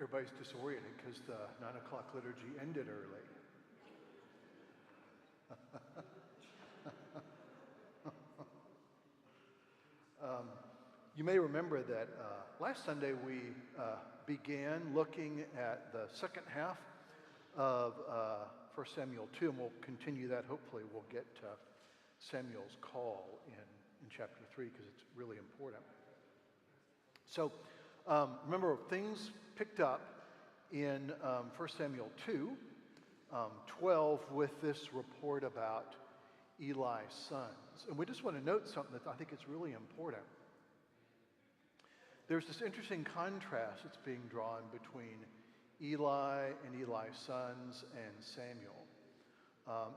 Everybody's disoriented because the 9 o'clock liturgy ended early. You may remember that last Sunday we began looking at the second half of 1 Samuel 2, and we'll continue that. Hopefully we'll get to Samuel's call in chapter 3 because it's really important. So remember, things picked up in 1 Samuel 2, 12 with this report about Eli's sons. And we just want to note something that I think is really important. There's this interesting contrast that's being drawn between Eli and Eli's sons and Samuel.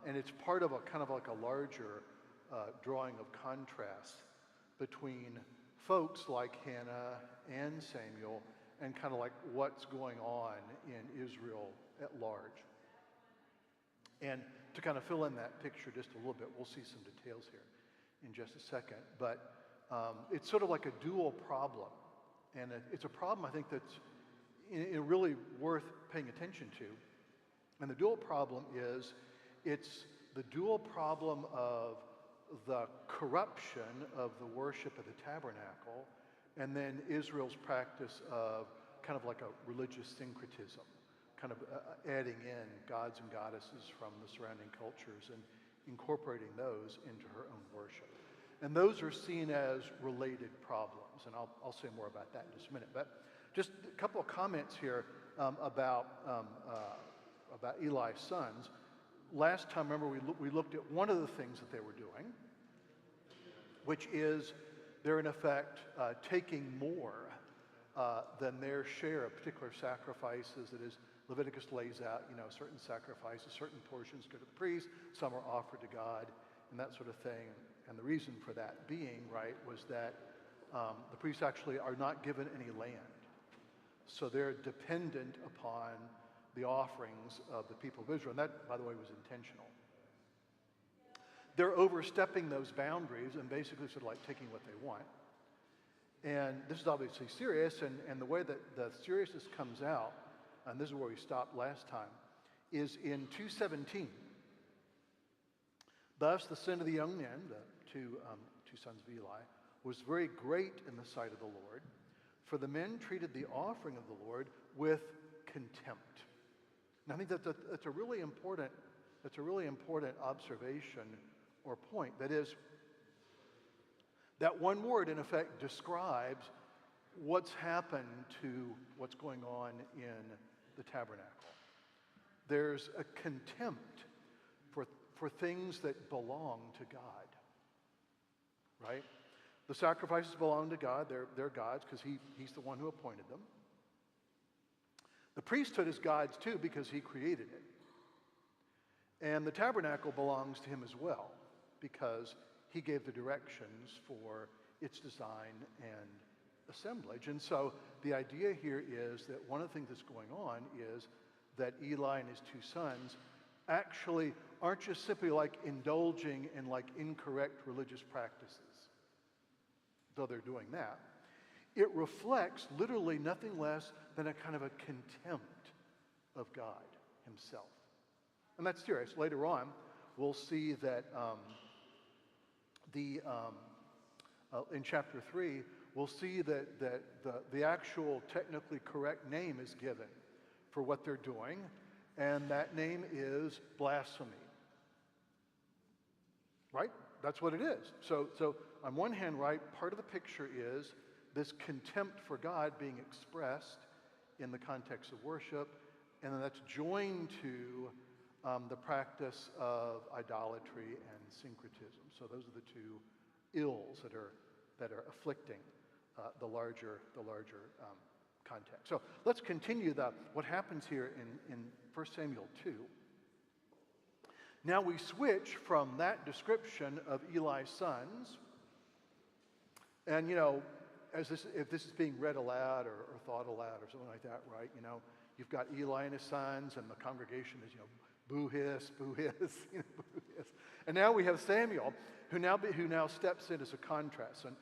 And it's part of a kind of like a larger drawing of contrast between folks like Hannah and Samuel and kind of like what's going on in Israel at large. And to kind of fill in that picture just a little bit, we'll see some details here in just a second. But it's sort of like a dual problem. And it's a problem, I think, that's really worth paying attention to. And the dual problem is, it's the dual problem of the corruption of the worship of the tabernacle, and then Israel's practice of kind of like a religious syncretism, kind of adding in gods and goddesses from the surrounding cultures and incorporating those into her own worship. And those are seen as related problems, and I'll say more about that in just a minute. But just a couple of comments here about Eli's sons. Last time, remember, we looked at one of the things that they were doing, which is they're in effect taking more than their share of particular sacrifices. That is, Leviticus lays out, certain sacrifices, certain portions go to the priest, some are offered to God, and that sort of thing. And the reason for that being, right, was that the priests actually are not given any land. So they're dependent upon the offerings of the people of Israel. And that, by the way, was intentional. They're overstepping those boundaries and basically sort of like taking what they want. And this is obviously serious, and the way that the seriousness comes out, and this is where we stopped last time, is in 2:17. Thus the sin of the young men, the two sons of Eli, was very great in the sight of the Lord, for the men treated the offering of the Lord with contempt. And I think that's a really important observation or point. That is, that one word in effect describes what's happened to what's going on in the tabernacle. There's a contempt for things that belong to God, right? The sacrifices belong to God. They're God's because He's the one who appointed them. The priesthood is God's too because He created it. And the tabernacle belongs to Him as well because He gave the directions for its design and assemblage. And so the idea here is that one of the things that's going on is that Eli and his two sons actually aren't just simply like indulging in like incorrect religious practices, though they're doing that. It reflects literally nothing less than a kind of a contempt of God Himself. And that's serious. Later on, we'll see that in chapter 3, we'll see that the actual technically correct name is given for what they're doing, and that name is blasphemy. Right? That's what it is. So on one hand, right, part of the picture is this contempt for God being expressed in the context of worship, and then that's joined to the practice of idolatry and syncretism. So those are the two ills that are afflicting the larger context. So let's continue what happens here in 1 Samuel 2. Now we switch from that description of Eli's sons, and if this is being read aloud or thought aloud or something like that, right? You've got Eli and his sons, and the congregation is boo hiss, boo hiss, boo hiss. And now we have Samuel, who now steps in as a contrast. And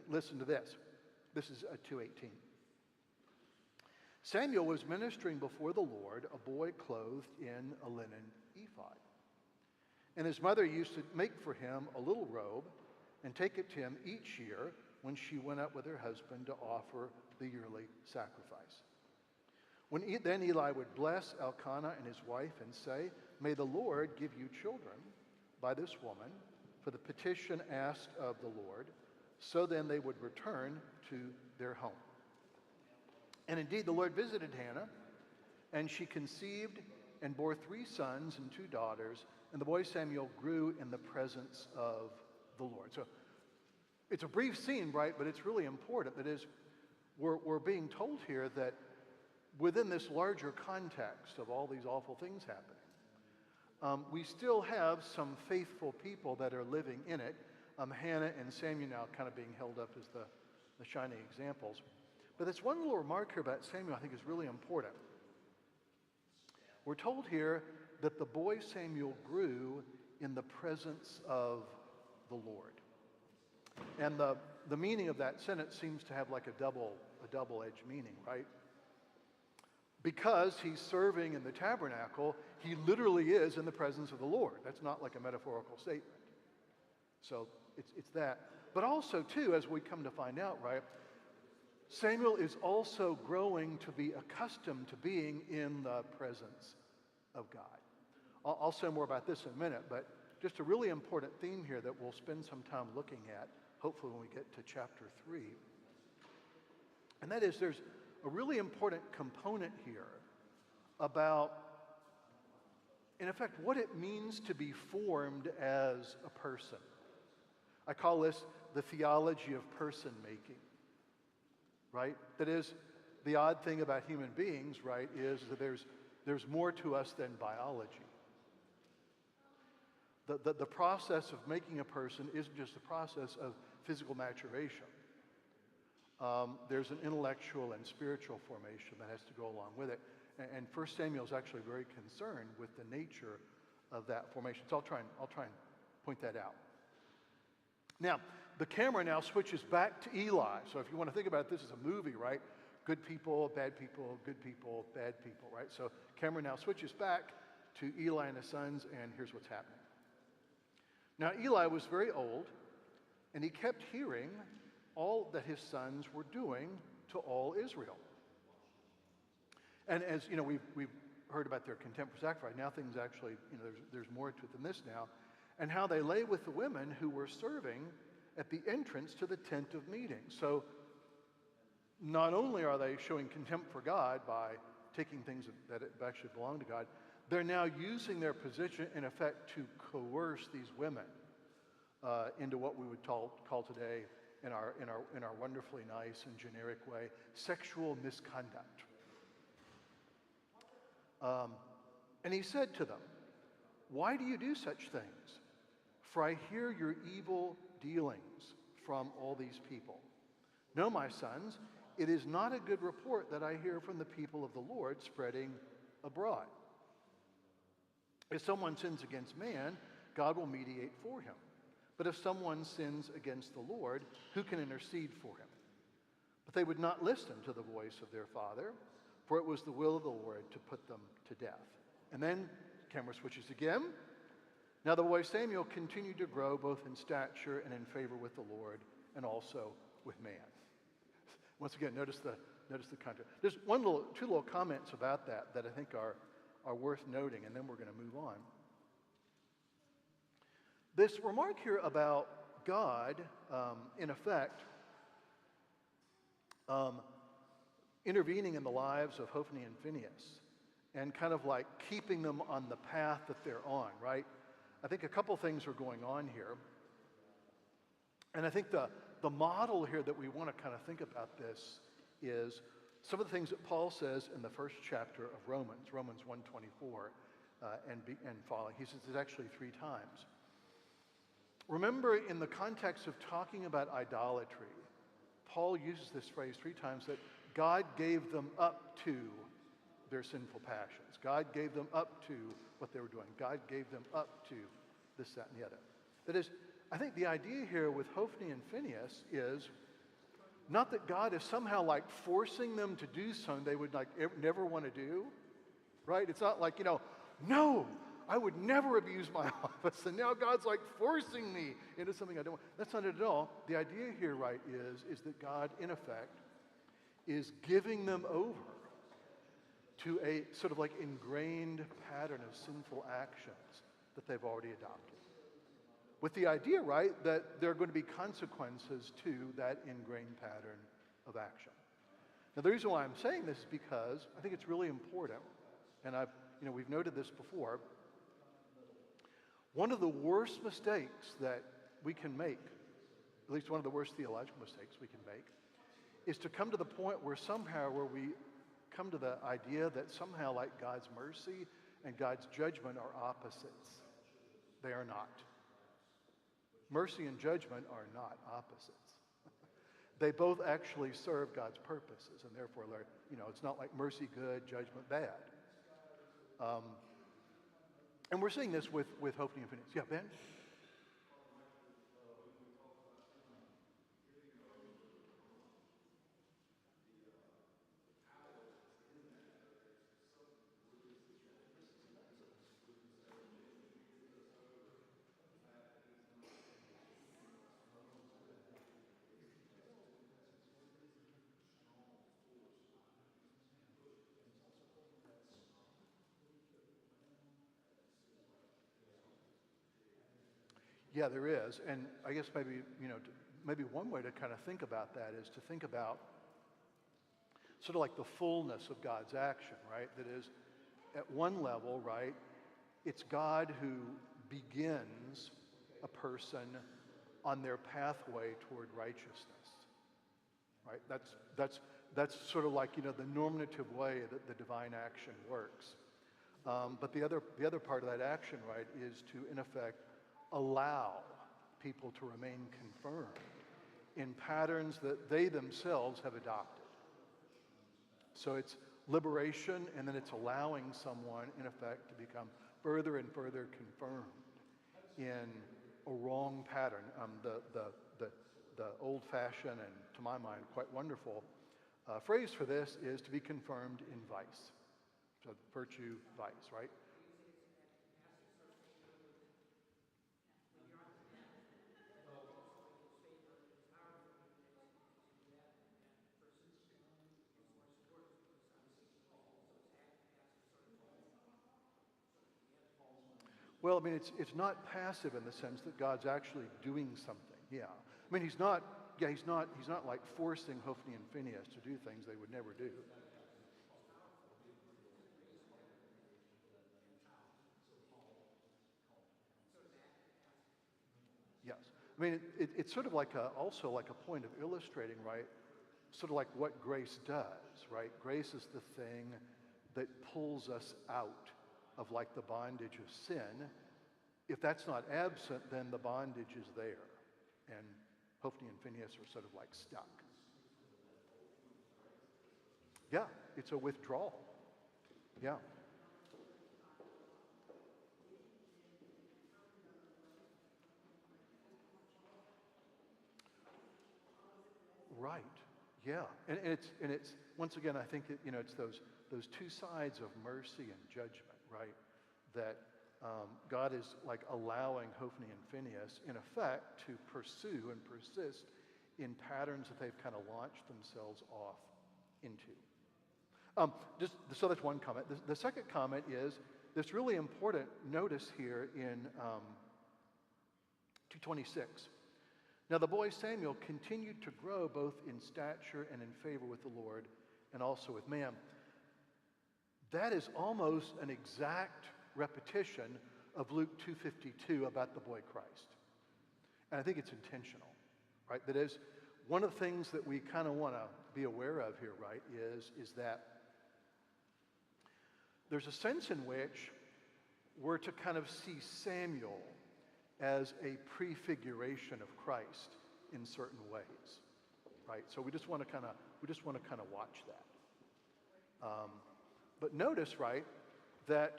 listen to this. This is 2:18. Samuel was ministering before the Lord, a boy clothed in a linen ephod. And his mother used to make for him a little robe and take it to him each year when she went up with her husband to offer the yearly sacrifice. Then Eli would bless Elkanah and his wife and say, "May the Lord give you children by this woman for the petition asked of the Lord." So then they would return to their home. And indeed, the Lord visited Hannah, and she conceived and bore 3 sons and 2 daughters, and the boy Samuel grew in the presence of the Lord. So it's a brief scene, right? But it's really important. That is, we're being told here that within this larger context of all these awful things happening, we still have some faithful people that are living in it. Hannah and Samuel now kind of being held up as the shining examples. But there's one little remark here about Samuel I think is really important. We're told here that the boy Samuel grew in the presence of the Lord. And the meaning of that sentence seems to have like a double-edged meaning, right? Because he's serving in the tabernacle, he literally is in the presence of the Lord. That's not like a metaphorical statement. So it's that. But also, too, as we come to find out, right, Samuel is also growing to be accustomed to being in the presence of God. I'll say more about this in a minute, but just a really important theme here that we'll spend some time looking at, hopefully when we get to chapter 3. And that is, there's a really important component here about, in effect, what it means to be formed as a person. I call this the theology of person making, right? That is, the odd thing about human beings, right, is that there's more to us than biology. The process of making a person isn't just the process of physical maturation. There's an intellectual and spiritual formation that has to go along with it. And 1 Samuel is actually very concerned with the nature of that formation. So I'll try and point that out. Now, the camera now switches back to Eli. So if you want to think about this as a movie, right? Good people, bad people, good people, bad people, right? So camera now switches back to Eli and his sons, and here's what's happening. Now, Eli was very old, and he kept hearing all that his sons were doing to all Israel. And as you know, we've heard about their contempt for sacrifice. Now things actually, there's more to it than this now. And how they lay with the women who were serving at the entrance to the tent of meeting. So not only are they showing contempt for God by taking things that actually belong to God, they're now using their position, in effect, to coerce these women into what we would call today, in our wonderfully nice and generic way, sexual misconduct. And he said to them, "Why do you do such things? For I hear your evil dealings from all these people. No, my sons, it is not a good report that I hear from the people of the Lord spreading abroad. If someone sins against man, God will mediate for him. But if someone sins against the Lord, who can intercede for him?" But they would not listen to the voice of their father, for it was the will of the Lord to put them to death. And then camera switches again. Now the boy Samuel continued to grow both in stature and in favor with the Lord and also with man. Once again, notice the contrast. There's two little comments about that I think are worth noting, and then we're going to move on. This remark here about God, in effect, intervening in the lives of Hophni and Phinehas and kind of like keeping them on the path that they're on, right? I think a couple things are going on here. And I think the model here that we want to kind of think about this is some of the things that Paul says in the first chapter of Romans 1:24 and following. He says it actually 3 times. Remember, in the context of talking about idolatry, Paul uses this phrase 3 times, that God gave them up to their sinful passions. God gave them up to what they were doing. God gave them up to this, that, and the other. That is, I think the idea here with Hophni and Phinehas is Not that God is somehow like forcing them to do something they would like never want to do, right? It's not like, no, I would never abuse my office, and now God's like forcing me into something I don't want. That's not it at all. The idea here, right, is that God, in effect, is giving them over to a sort of like ingrained pattern of sinful actions that they've already adopted. With the idea, right, that there are going to be consequences to that ingrained pattern of action. Now, the reason why I'm saying this is because I think it's really important, and we've noted this before. One of the worst mistakes that we can make, at least one of the worst theological mistakes we can make, is to come to the point where we come to the idea that somehow like God's mercy and God's judgment are opposites. They are not. Mercy and judgment are not opposites. They both actually serve God's purposes, and therefore, it's not like mercy good, judgment bad. And we're seeing this with Hope and Phineas. Yeah, Ben? Yeah, there is. And I guess maybe one way to kind of think about that is to think about sort of like the fullness of God's action, right? That is, at one level, right, it's God who begins a person on their pathway toward righteousness, right? That's sort of like, the normative way that the divine action works. But the other part of that action, right, is to, in effect, allow people to remain confirmed in patterns that they themselves have adopted. So it's liberation, and then it's allowing someone, in effect, to become further and further confirmed in a wrong pattern. The old-fashioned and, to my mind, quite wonderful phrase for this is to be confirmed in vice. So virtue, vice, right? Well, I mean, it's not passive in the sense that God's actually doing something. Yeah, I mean, he's not like forcing Hophni and Phinehas to do things they would never do. Yes, I mean, it's sort of like also like a point of illustrating, right? Sort of like what grace does, right? Grace is the thing that pulls us out of like the bondage of sin. If that's not absent, then the bondage is there. And Hophni and Phinehas are sort of like stuck. Yeah, it's a withdrawal. Yeah. Right. Yeah. And it's once again, I think that, it's those two sides of mercy and judgment, right? That God is like allowing Hophni and Phinehas, in effect, to pursue and persist in patterns that they've kind of launched themselves off into. So that's one comment. The second comment is this really important notice here in 226. Now the boy Samuel continued to grow both in stature and in favor with the Lord and also with man. That is almost an exact repetition of Luke 2:52 about the boy Christ. And I think it's intentional, right? That is, one of the things that we kind of want to be aware of here, right, is that there's a sense in which we're to kind of see Samuel as a prefiguration of Christ in certain ways, right? So we just want to kind of watch that. But notice, right, that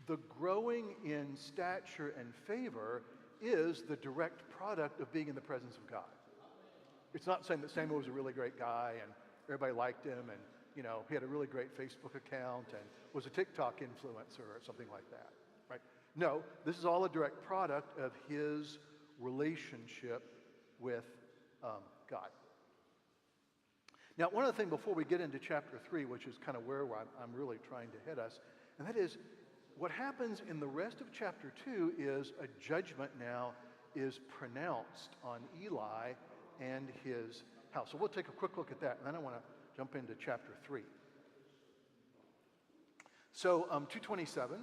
the growing in stature and favor is the direct product of being in the presence of God. It's not saying that Samuel was a really great guy and everybody liked him and, he had a really great Facebook account and was a TikTok influencer or something like that, right? No, this is all a direct product of his relationship with God. Now, one other thing before we get into chapter 3, which is kind of where I'm really trying to head us, and that is what happens in the rest of chapter 2 is a judgment now is pronounced on Eli and his house. So we'll take a quick look at that, and then I want to jump into chapter 3. So 2:27,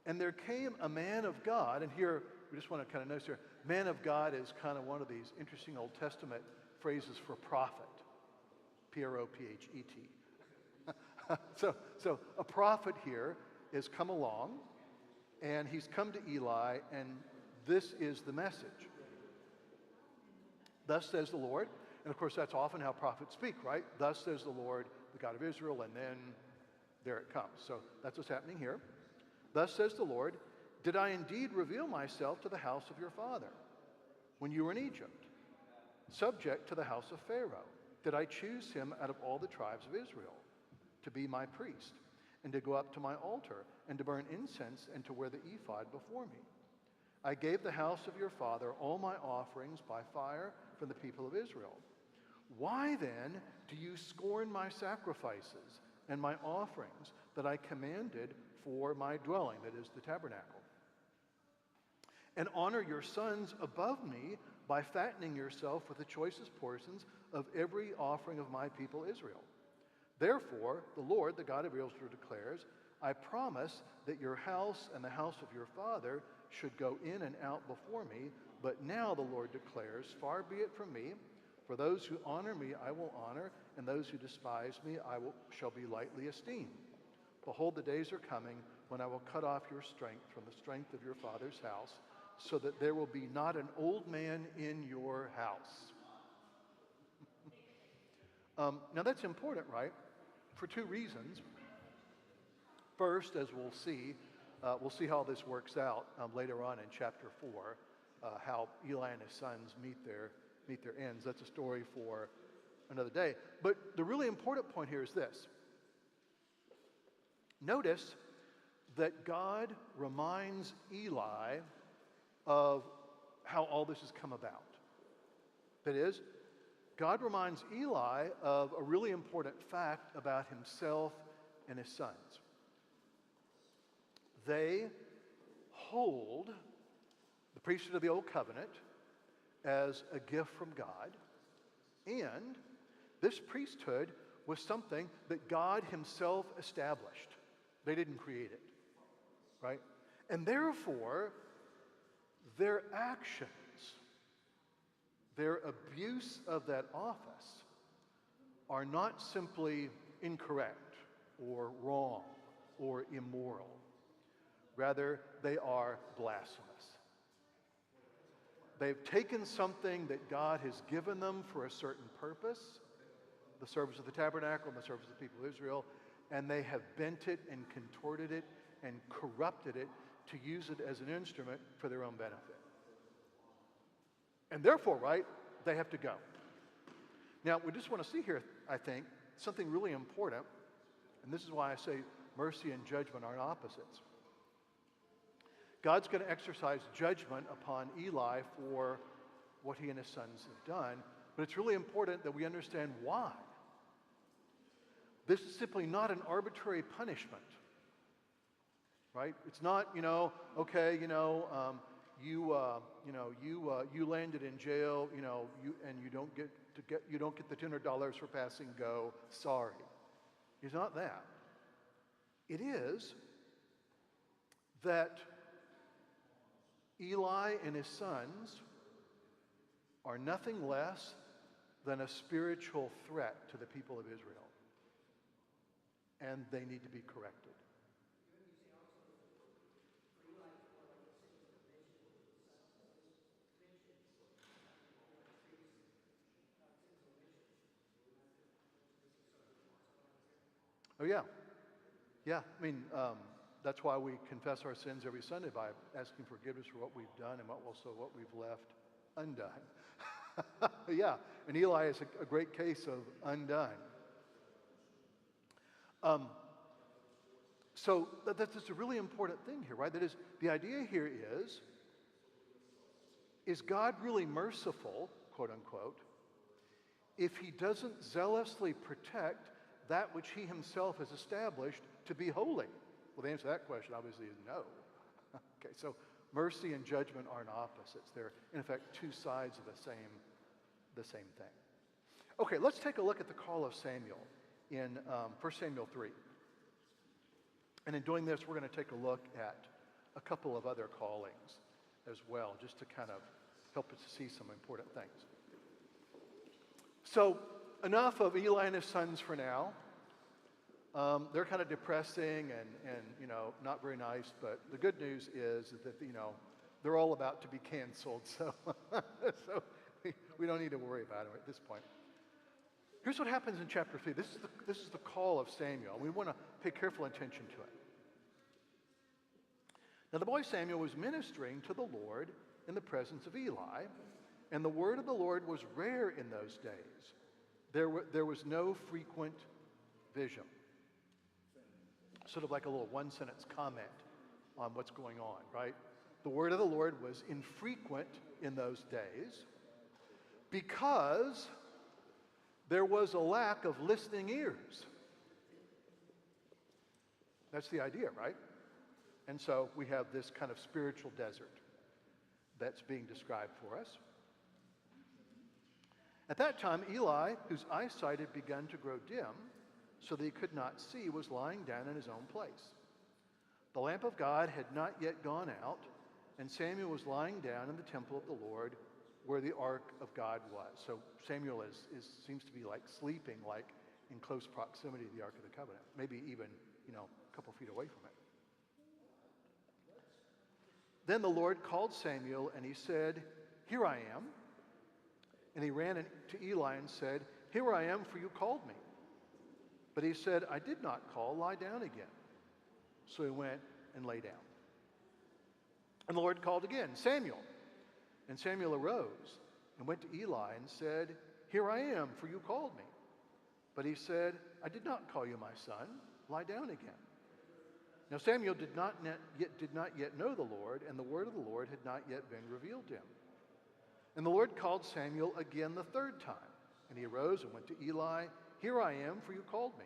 and there came a man of God, and here we just want to kind of notice here, man of God is kind of one of these interesting Old Testament phrases for prophet, P-R-O-P-H-E-T. So a prophet here has come along, and he's come to Eli, and this is the message. Thus says the Lord, and of course that's often how prophets speak, right? Thus says the Lord, the God of Israel, and then there it comes. So that's what's happening here. Thus says the Lord, did I indeed reveal myself to the house of your father when you were in Egypt, subject to the house of Pharaoh? Did I choose him out of all the tribes of Israel to be my priest and to go up to my altar and to burn incense and to wear the ephod before me? I gave the house of your father all my offerings by fire from the people of Israel. Why then do you scorn my sacrifices and my offerings that I commanded for my dwelling, that is the tabernacle? And honor your sons above me by fattening yourself with the choicest portions of every offering of my people Israel. Therefore, the Lord, the God of Israel, declares, I promise that your house and the house of your father should go in and out before me, but now the Lord declares, far be it from me, for those who honor me I will honor, and those who despise me shall be lightly esteemed. Behold, the days are coming when I will cut off your strength from the strength of your father's house, so that there will be not an old man in your house. Now that's important, right? For two reasons. First, as we'll see how this works out later on in chapter 4, how Eli and his sons meet their ends. That's a story for another day. But the really important point here is this. Notice that God reminds Eli of how all this has come about. That is, God reminds Eli of a really important fact about himself and his sons. They hold the priesthood of the Old Covenant as a gift from God, and this priesthood was something that God himself established. They didn't create it, right? And therefore, their actions, their abuse of that office, are not simply incorrect or wrong or immoral. Rather, they are blasphemous. They've taken something that God has given them for a certain purpose, the service of the tabernacle and the service of the people of Israel, and they have bent it and contorted it and corrupted it to use it as an instrument for their own benefit. And therefore, right, they have to go. Now, we just want to see here, I think, something really important, and this is why I say mercy and judgment aren't opposites. God's going to exercise judgment upon Eli for what he and his sons have done, but it's really important that we understand why. This is simply not an arbitrary punishment, right? It's not, okay, you landed in jail, and you don't get the $200 for passing go. Sorry, it's not that. It is that Eli and his sons are nothing less than a spiritual threat to the people of Israel, and they need to be corrected. Oh, yeah. Yeah, I mean, that's why we confess our sins every Sunday by asking forgiveness for what we've done and what we've left undone. Yeah, and Eli is a great case of undone. So that's a really important thing here, right? That is, the idea here is God really merciful, quote unquote, if he doesn't zealously protect that which he himself has established to be holy? Well, the answer to that question obviously is no. Okay, so mercy and judgment aren't opposites. They're, in effect, two sides of the same thing. Okay, let's take a look at the call of Samuel in 1 Samuel 3. And in doing this, we're going to take a look at a couple of other callings as well, just to kind of help us see some important things. So, enough of Eli and his sons for now. They're kind of depressing and not very nice, but the good news is that, they're all about to be canceled, so, so we don't need to worry about them at this point. Here's what happens in chapter 3. This is the call of Samuel. We want to pay careful attention to it. Now the boy Samuel was ministering to the Lord in the presence of Eli, and the word of the Lord was rare in those days. There was no frequent vision. Sort of like a little one-sentence comment on what's going on, right? The word of the Lord was infrequent in those days because there was a lack of listening ears. That's the idea, right? And so we have this kind of spiritual desert that's being described for us. At that time, Eli, whose eyesight had begun to grow dim so that he could not see, was lying down in his own place. The lamp of God had not yet gone out, and Samuel was lying down in the temple of the Lord where the ark of God was. So Samuel seems to be like sleeping, like in close proximity to the ark of the covenant, maybe even, a couple feet away from it. Then the Lord called Samuel, and he said, "Here I am." And he ran to Eli and said, "Here I am, for you called me." But he said, "I did not call, lie down again." So he went and lay down. And the Lord called again, "Samuel." And Samuel arose and went to Eli and said, "Here I am, for you called me." But he said, "I did not call you, my son, lie down again." Now Samuel did not yet know the Lord, and the word of the Lord had not yet been revealed to him. And the Lord called Samuel again the third time. And he arose and went to Eli, "Here I am, for you called me."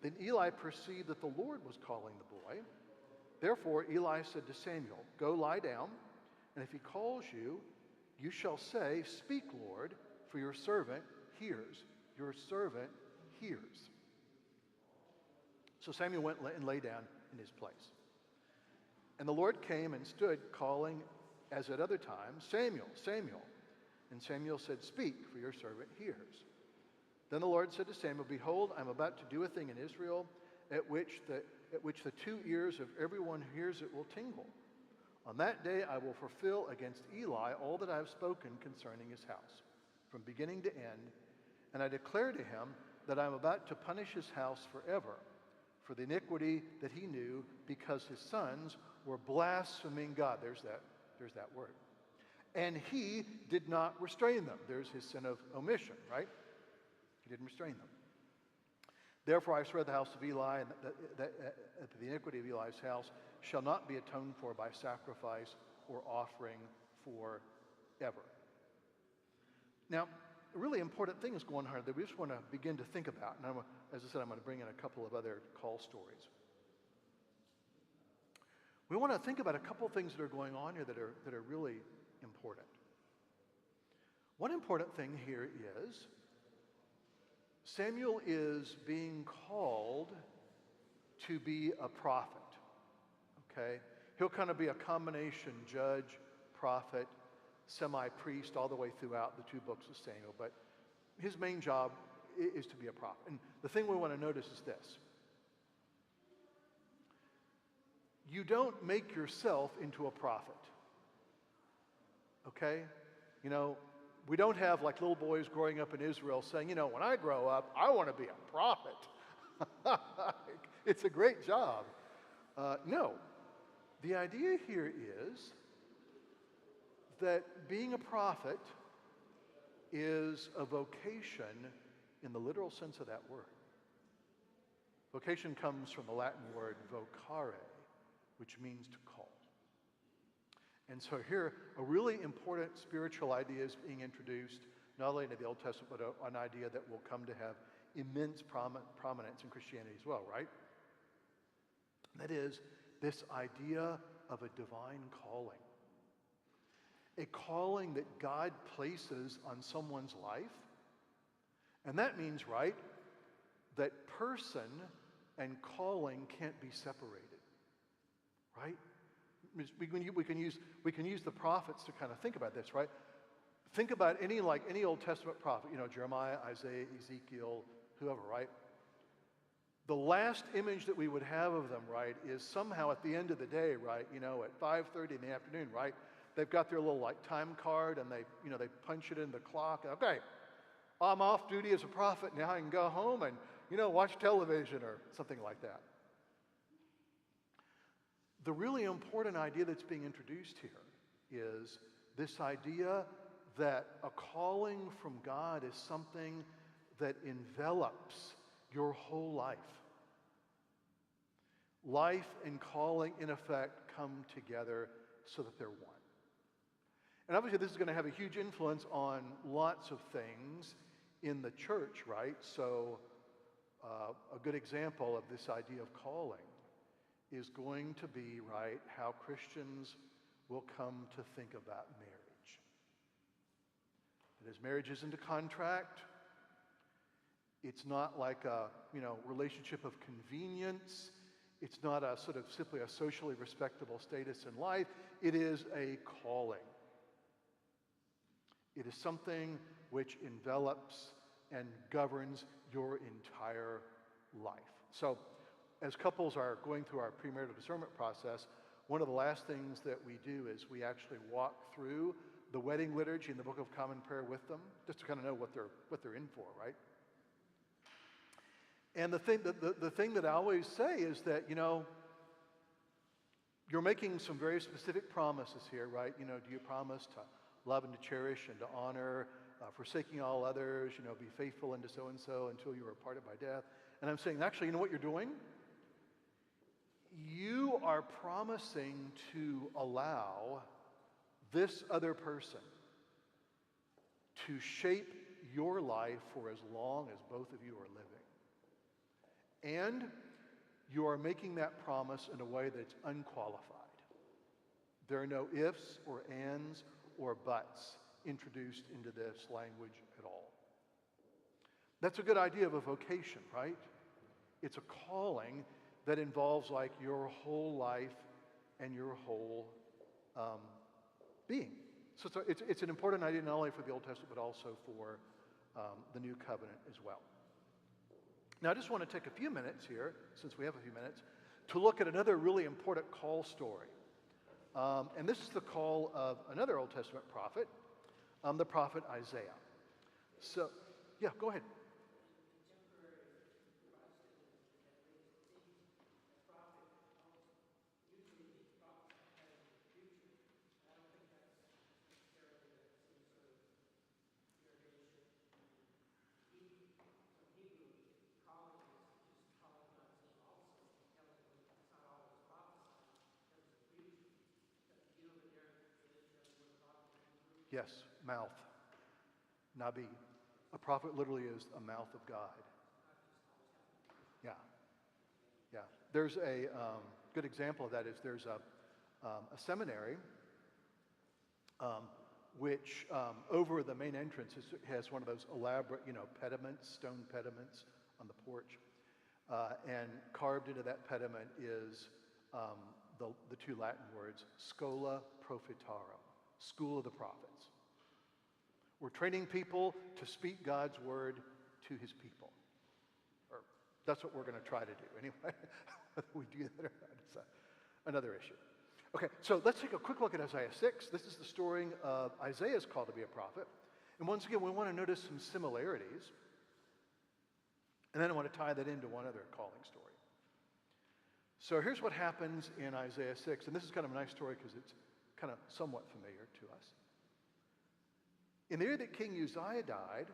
Then Eli perceived that the Lord was calling the boy. Therefore Eli said to Samuel, "Go lie down, and if he calls you, you shall say, 'Speak, Lord, for your servant hears.'" Your servant hears. So Samuel went and lay down in his place. And the Lord came and stood, calling as at other times, "Samuel, Samuel." And Samuel said, "Speak, for your servant hears." Then the Lord said to Samuel, "Behold, I am about to do a thing in Israel at which the two ears of everyone who hears it will tingle. On that day I will fulfill against Eli all that I have spoken concerning his house, from beginning to end. And I declare to him that I am about to punish his house forever for the iniquity that he knew, because his sons were blaspheming God." There's that word. "And he did not restrain them." There's his sin of omission, right? He didn't restrain them. "Therefore I swear the house of Eli, and that the iniquity of Eli's house shall not be atoned for by sacrifice or offering forever." Now, a really important thing is going on that we just want to begin to think about. And as I said, I'm going to bring in a couple of other call stories. We want to think about a couple of things that are going on here that are really important. One important thing here is Samuel is being called to be a prophet. Okay? He'll kind of be a combination judge, prophet, semi-priest all the way throughout the two books of Samuel, but his main job is to be a prophet. And the thing we want to notice is this: you don't make yourself into a prophet. Okay? We don't have like little boys growing up in Israel saying, when I grow up, I want to be a prophet. It's a great job. No. The idea here is that being a prophet is a vocation in the literal sense of that word. Vocation comes from the Latin word vocare, which means to call. And so here, a really important spiritual idea is being introduced, not only into the Old Testament, but an idea that will come to have immense prominence in Christianity as well, right? That is this idea of a divine calling. A calling that God places on someone's life. And that means, right, that person and calling can't be separated, right? We can use the prophets to kind of think about this, right? Think about any Old Testament prophet, Jeremiah, Isaiah, Ezekiel, whoever, right? The last image that we would have of them, right, is somehow at the end of the day, right, at 5:30 in the afternoon, right, they've got their little time card and they punch it in the clock. Okay, I'm off duty as a prophet. Now I can go home and, watch television or something like that. The really important idea that's being introduced here is this idea that a calling from God is something that envelops your whole life. Life and calling, in effect, come together so that they're one. And obviously this is going to have a huge influence on lots of things in the church, right? So a good example of this idea of calling is going to be, right, how Christians will come to think about marriage. And as marriage isn't a contract, it's not like a, relationship of convenience. It's not a sort of simply a socially respectable status in life. It is a calling. It is something which envelops and governs your entire life. So, as couples are going through our premarital discernment process, one of the last things that we do is we actually walk through the wedding liturgy in the Book of Common Prayer with them, just to kind of know what they're in for, right? And the thing that I always say is that, you're making some very specific promises here, right? Do you promise to love and to cherish and to honor, forsaking all others, be faithful unto so-and-so until you are parted by death? And I'm saying, actually, you know what you're doing? You are promising to allow this other person to shape your life for as long as both of you are living. And you are making that promise in a way that's unqualified. There are no ifs or ands or buts introduced into this language at all. That's a good idea of a vocation, right? It's a calling that involves your whole life and your whole being. So it's an important idea not only for the Old Testament but also for the New Covenant as well. Now I just want to take a few minutes here, since we have a few minutes, to look at another really important call story. And this is the call of another Old Testament prophet, the prophet Isaiah. So, yeah, go ahead. Yes, mouth. Nabi. A prophet literally is a mouth of God. Yeah. Yeah. There's a good example of that is there's a seminary which over the main entrance has one of those elaborate, pediments, stone pediments on the porch. And carved into that pediment is the two Latin words, Schola Prophetarum, School of the Prophets. We're training people to speak God's word to his people. Or that's what we're going to try to do anyway. Whether we do that or not, it's another issue. Okay, so let's take a quick look at Isaiah 6. This is the story of Isaiah's call to be a prophet. And once again, we want to notice some similarities. And then I want to tie that into one other calling story. So here's what happens in Isaiah 6. And this is kind of a nice story because it's kind of somewhat familiar to us. In the year that King Uzziah died,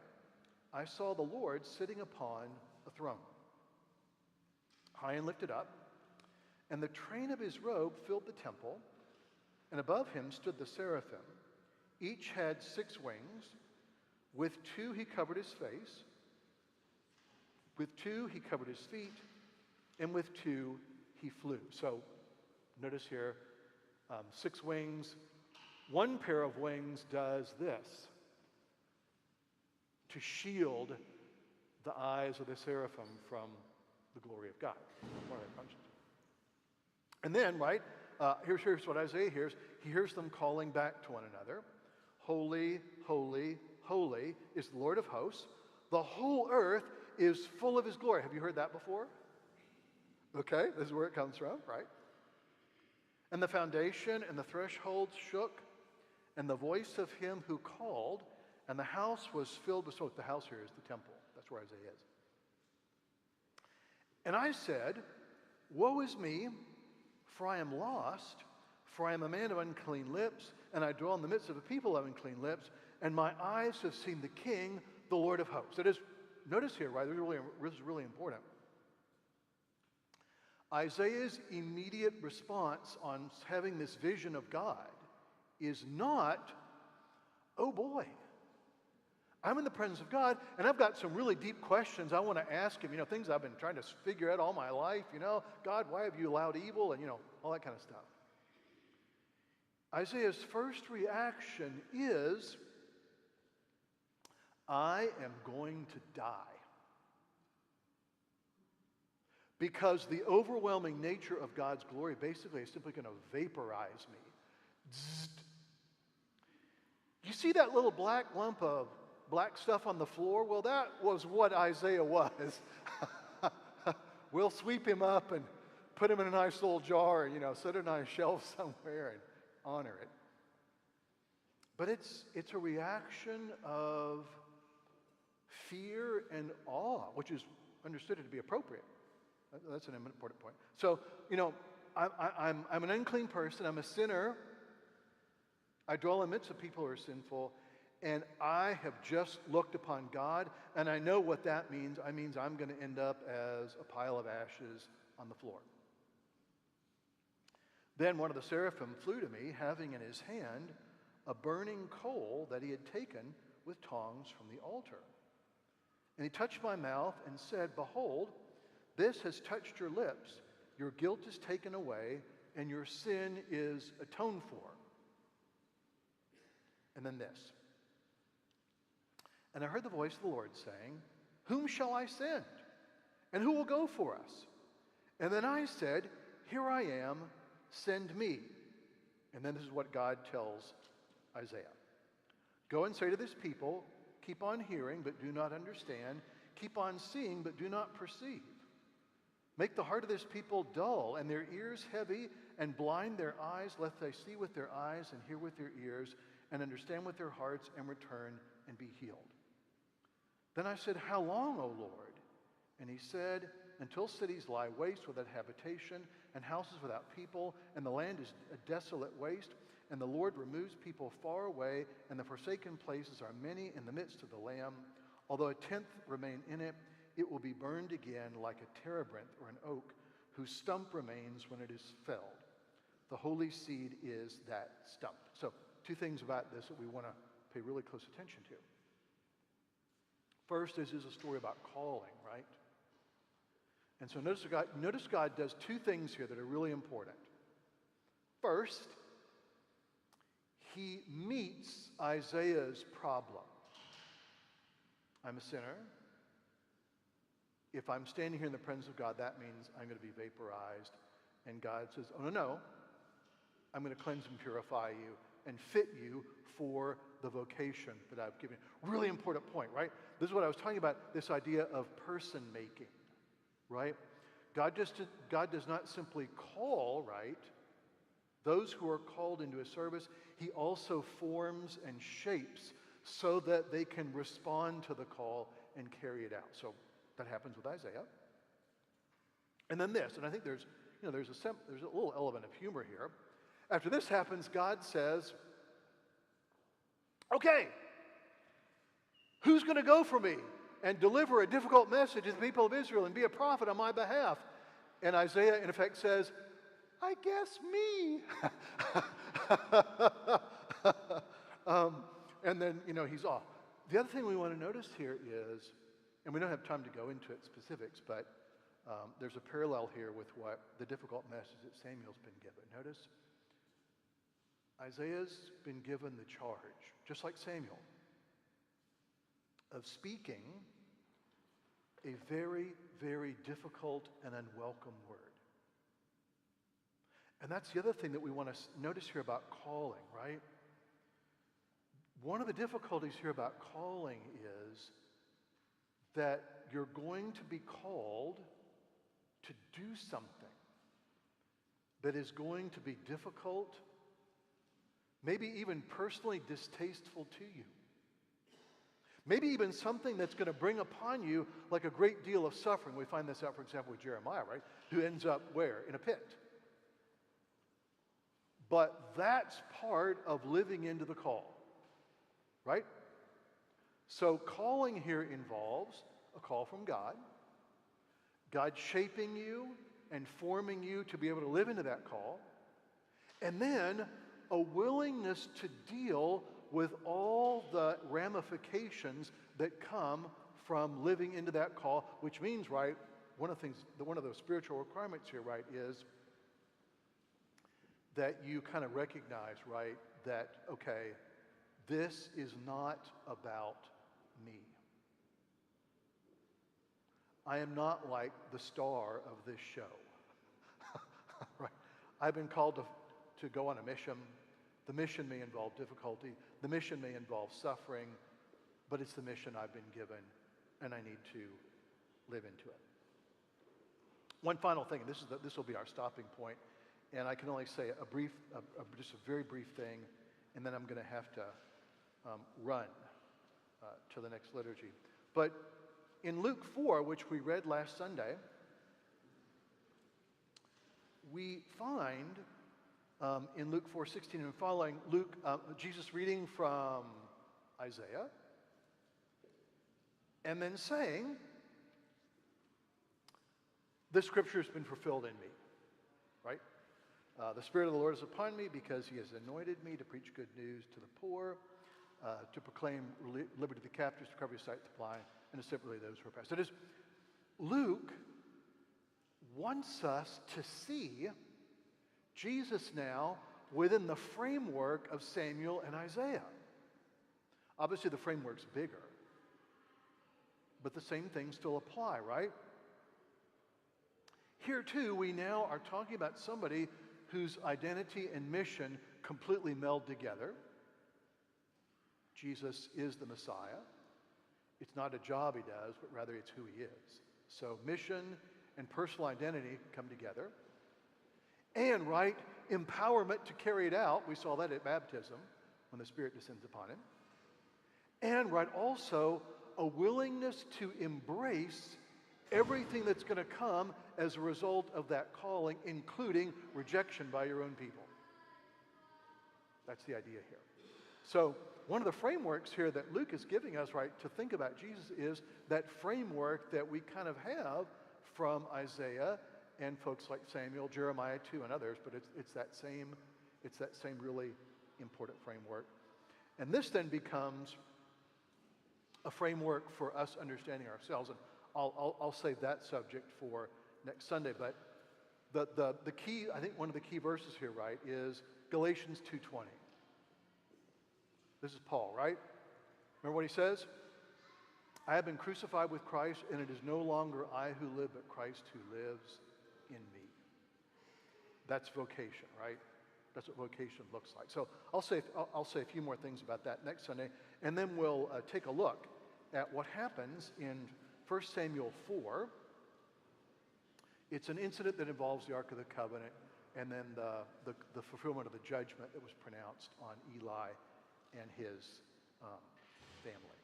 I saw the Lord sitting upon a throne, high and lifted up, and the train of his robe filled the temple, and above him stood the seraphim. Each had 6 wings. With 2 he covered his face, with 2 he covered his feet, and with 2 he flew. So notice here, 6 wings. One pair of wings does this to shield the eyes of the seraphim from the glory of God. One of their functions. And then, right, here's what Isaiah hears. He hears them calling back to one another. Holy, holy, holy is the Lord of hosts. The whole earth is full of his glory. Have you heard that before? Okay, this is where it comes from, right? And the foundation and the threshold shook, and the voice of him who called, and the house was filled with smoke. The house here is the temple. That's where Isaiah is. And I said, woe is me, for I am lost, for I am a man of unclean lips, and I dwell in the midst of a people of unclean lips, and my eyes have seen the King, the Lord of hosts. That is, notice here, right, this is really important. Isaiah's immediate response on having this vision of God is not, oh boy, I'm in the presence of God, and I've got some really deep questions I want to ask him, things I've been trying to figure out all my life, God, why have you allowed evil, and, all that kind of stuff. Isaiah's first reaction is, I am going to die. Because the overwhelming nature of God's glory basically is simply going to vaporize me. Zzzt. You see that little black lump of black stuff on the floor? Well, that was what Isaiah was. We'll sweep him up and put him in a nice little jar and, set it on a shelf somewhere and honor it. But it's a reaction of fear and awe, which is understood to be appropriate. That's an important point. So, I'm an unclean person. I'm a sinner. I dwell in the midst of people who are sinful. And I have just looked upon God, and I know what that means. It means I'm going to end up as a pile of ashes on the floor. Then one of the seraphim flew to me, having in his hand a burning coal that he had taken with tongs from the altar. And he touched my mouth and said, behold, this has touched your lips. Your guilt is taken away, and your sin is atoned for. And then this. And I heard the voice of the Lord saying, whom shall I send? And who will go for us? And then I said, here I am, send me. And then this is what God tells Isaiah. Go and say to this people, keep on hearing, but do not understand. Keep on seeing, but do not perceive. Make the heart of this people dull, and their ears heavy, and blind their eyes, lest they see with their eyes, and hear with their ears, and understand with their hearts, and return and be healed. Then I said, how long, O Lord? And he said, until cities lie waste without habitation, and houses without people, and the land is a desolate waste, and the Lord removes people far away, and the forsaken places are many in the midst of the Lamb. Although a tenth remain in it, it will be burned again like a terebinth or an oak, whose stump remains when it is felled. The holy seed is that stump. So, 2 things about this that we want to pay really close attention to. First, this is a story about calling, right? And so notice God does 2 things here that are really important. First, he meets Isaiah's problem. I'm a sinner. If I'm standing here in the presence of God, that means I'm going to be vaporized. And God says, oh, no. I'm going to cleanse and purify you and fit you for the vocation that I've given you. Really important point, right? This is what I was talking about, this idea of person making, right? God does not simply call, right, those who are called into his service. He also forms and shapes so that they can respond to the call and carry it out. So that happens with Isaiah. And then this, and I think there's a little element of humor here. After this happens, God says, okay, Who's going to go for me and deliver a difficult message to the people of Israel and be a prophet on my behalf? And Isaiah, in effect, says, I guess me. And then, he's off. The other thing we want to notice here is, and we don't have time to go into it specifics, but there's a parallel here with what the difficult message that Samuel's been given. Notice, Isaiah's been given the charge, just like Samuel, of speaking a very, very difficult and unwelcome word. And that's the other thing that we want to notice here about calling, right? One of the difficulties here about calling is that you're going to be called to do something that is going to be difficult, maybe even personally distasteful to you. Maybe even something that's going to bring upon you like a great deal of suffering. We find this out, for example, with Jeremiah, right? Who ends up where? In a pit. But that's part of living into the call, right? So calling here involves a call from God, God shaping you and forming you to be able to live into that call, and then a willingness to deal with all the ramifications that come from living into that call, which means, right, one of the spiritual requirements here, right, is that you kind of recognize, right, that, okay, this is not about me. I am not like the star of this show. Right? I've been called to go on a mission. The mission may involve difficulty. The mission may involve suffering, but it's the mission I've been given, and I need to live into it. One final thing, and this will be our stopping point, and I can only say just a very brief thing, and then I'm going to have to run to the next liturgy. But in Luke 4, which we read last Sunday, we find in Luke 4:16 and following, Jesus reading from Isaiah, and then saying, "This scripture has been fulfilled in me," right? The Spirit of the Lord is upon me because he has anointed me to preach good news to the poor, to proclaim liberty to the captives, to cover his sight to the blind, and to set free those who are oppressed. That is, Luke wants us to see Jesus now within the framework of Samuel and Isaiah. Obviously, the framework's bigger, but the same things still apply, right? Here, too, we now are talking about somebody whose identity and mission completely meld together. Jesus is the Messiah. It's not a job he does, but rather it's who he is. So mission and personal identity come together. And, right, empowerment to carry it out. We saw that at baptism when the Spirit descends upon him. And, right, also a willingness to embrace everything that's going to come as a result of that calling, including rejection by your own people. That's the idea here. So one of the frameworks here that Luke is giving us, right, to think about Jesus is that framework that we kind of have from Isaiah and folks like Samuel, Jeremiah too, and others, but it's that same really important framework. And this then becomes a framework for us understanding ourselves. And I'll save that subject for next Sunday. But the key, I think one of the key verses here, right, is Galatians 2:20. This is Paul, right? Remember what he says? I have been crucified with Christ, and it is no longer I who live, but Christ who lives in me. That's vocation, right? That's what vocation looks like. So I'll say a few more things about that next Sunday, and then we'll take a look at what happens in 1 Samuel 4. It's an incident that involves the Ark of the Covenant, and then the fulfillment of the judgment that was pronounced on Eli and his family.